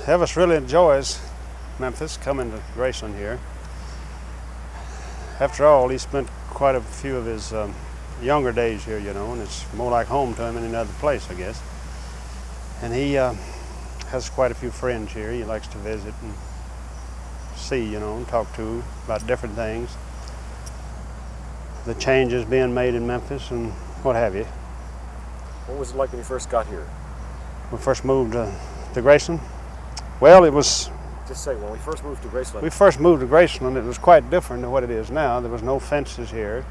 Elvis really enjoys Memphis, coming to Graceland here. After all, he spent quite a few of his younger days here, you know, and it's more like home to him than any other place, I guess. And he has quite a few friends here. He likes to visit and see, you know, and talk to about different things. The changes being made in Memphis and what have you. What was it like when you first got here? When we first moved to Graceland? Well, it was... Just say, when we first moved to Graceland. We first moved to Graceland, it was quite different than what it is now. There was no fences here,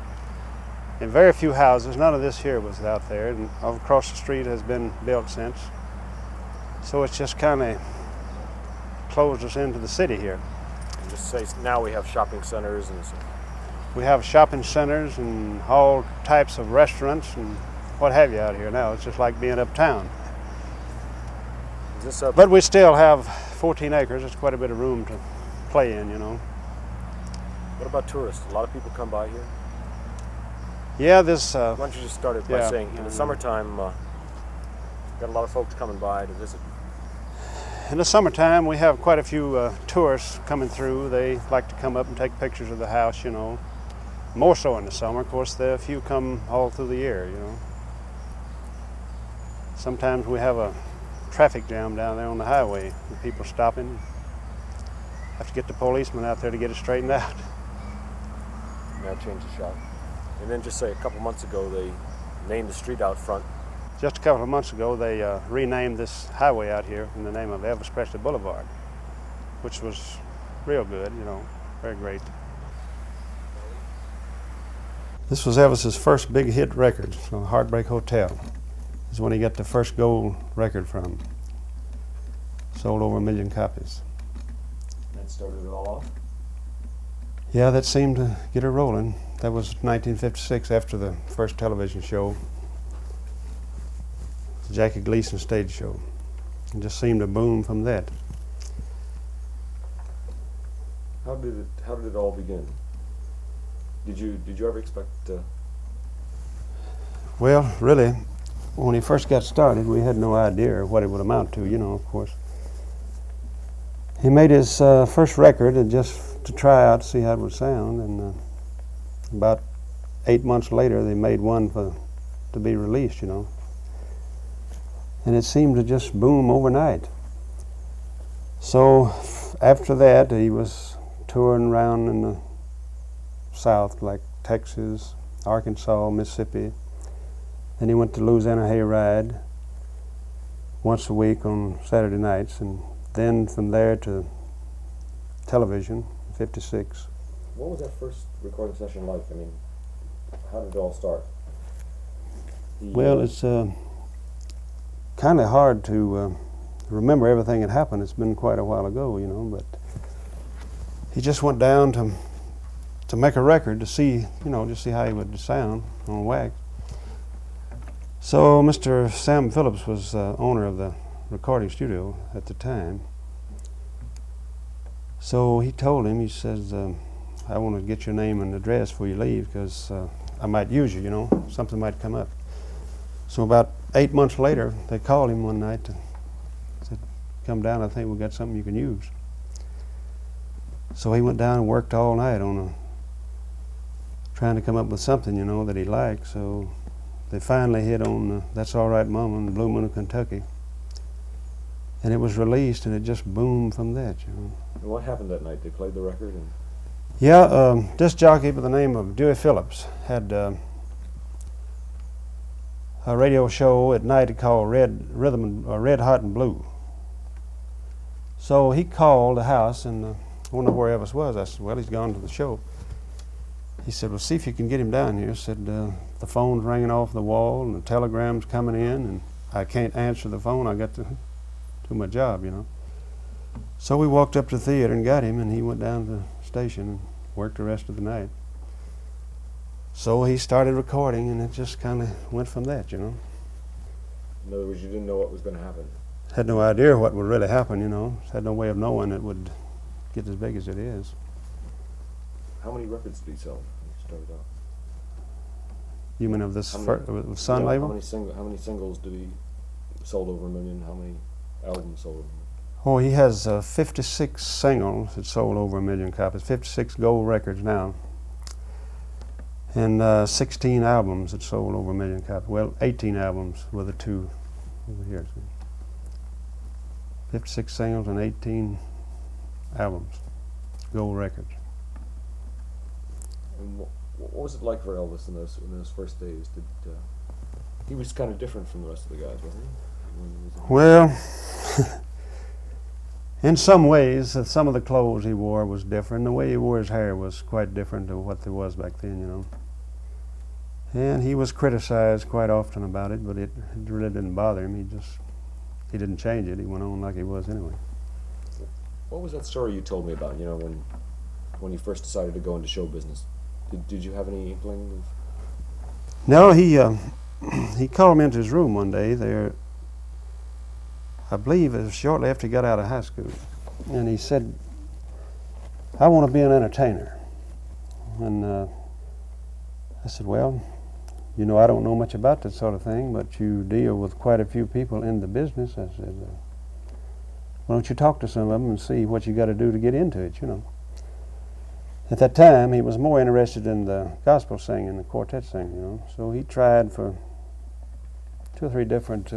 and very few houses. None of this here was out there, and across the street has been built since. So it's just kind of closed us into the city here. And just say, now we have shopping centers and so. We have shopping centers and all types of restaurants and what have you out here now. It's just like being uptown. Is this a... But we still have 14 acres. It's quite a bit of room to play in, you know. What about tourists? A lot of people come by here? Yeah, this... Why don't you just start it by saying, in the summertime, got a lot of folks coming by to visit. In the summertime, we have quite a few tourists coming through. They like to come up and take pictures of the house, you know. More so in the summer. Of course, there are a few come all through the year, you know. Sometimes we have a traffic jam down there on the highway with people stopping. Have to get the policeman out there to get it straightened out. Now change the shot. And then just say a couple months ago they named the street out front. Just a couple of months ago they renamed this highway out here in the name of Elvis Presley Boulevard, which was real good, you know, very great. This was Elvis's first big hit record, so Heartbreak Hotel. Is when he got the first gold record from. Sold over 1 million copies. That started it all off? Yeah, that seemed to get her rolling. That was 1956 after the first television show, the Jackie Gleason stage show. It just seemed to boom from that. How did it all begin? Did you ever expect Well, really, when he first got started, we had no idea what it would amount to, you know, of course. He made his first record just to try out, see how it would sound, and about 8 months later, they made one to be released, you know. And it seemed to just boom overnight. So after that, he was touring around in the South, like Texas, Arkansas, Mississippi. Then he went to Louisiana Hayride once a week on Saturday nights, and then from there to television, 56. What was that first recording session like? I mean, how did it all start? Well, it's kind of hard to remember everything that happened. It's been quite a while ago, you know, but he just went down to make a record to see, you know, just see how he would sound on wax. So Mr. Sam Phillips was owner of the recording studio at the time. So he told him, he says, I want to get your name and address before you leave because I might use you, you know, something might come up. So about 8 months later, they called him one night and said, come down, I think we got something you can use. So he went down and worked all night on trying to come up with something, you know, that he liked. So they finally hit on That's All Right Mama in Blue Moon of Kentucky. And it was released and it just boomed from that, you know. And what happened that night? They played the record? And yeah, this jockey by the name of Dewey Phillips had a radio show at night called Red Hot and Blue. So he called the house and wondered where Elvis was. I said, well, he's gone to the show. He said, well, see if you can get him down here. He said, the phone's ringing off the wall and the telegram's coming in and I can't answer the phone. I got to do my job, you know. So we walked up to the theater and got him, and he went down to the station and worked the rest of the night. So he started recording, and it just kind of went from that, you know. In other words, you didn't know what was going to happen? Had no idea what would really happen, you know. Had no way of knowing it would get as big as it is. How many records did he sell when he started out? You mean of this Sun label? How many singles did he sold over 1 million? How many albums sold over 1 million? Oh, he has 56 singles that sold over 1 million copies, 56 gold records now, and 16 albums that sold over 1 million copies. Well, 18 albums with the two over here. 56 singles and 18 albums, gold records. And what was it like for Elvis in those first days? He was kind of different from the rest of the guys, wasn't he? Well, in some ways, some of the clothes he wore was different. The way he wore his hair was quite different to what there was back then, you know. And he was criticized quite often about it, but it really didn't bother him. He didn't change it. He went on like he was anyway. What was that story you told me about? You know, when you first decided to go into show business, did you have any inkling of? No, he called me into his room one day there. I believe it was shortly after he got out of high school, and he said, "I want to be an entertainer." And I said, "Well, you know, I don't know much about that sort of thing, but you deal with quite a few people in the business." I said, "Why don't you talk to some of them and see what you got to do to get into it, you know?" At that time, he was more interested in the gospel singing, the quartet singing, you know. So he tried for 2 or 3 different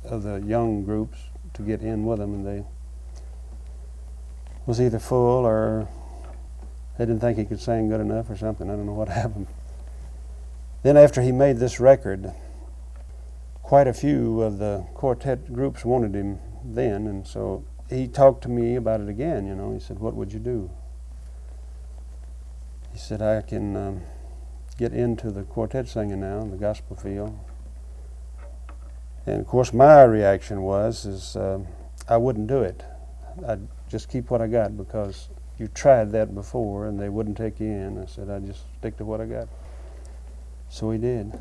of the young groups to get in with them, and they was either full or they didn't think he could sing good enough or something. I don't know what happened. Then after he made this record, quite a few of the quartet groups wanted him then, and so he talked to me about it again, you know. He said, "What would you do?" He said, "I can get into the quartet singing now, in the gospel field." And of course my reaction was I wouldn't do it. I'd just keep what I got, because you tried that before and they wouldn't take you in. I said, "I'd just stick to what I got." So he did.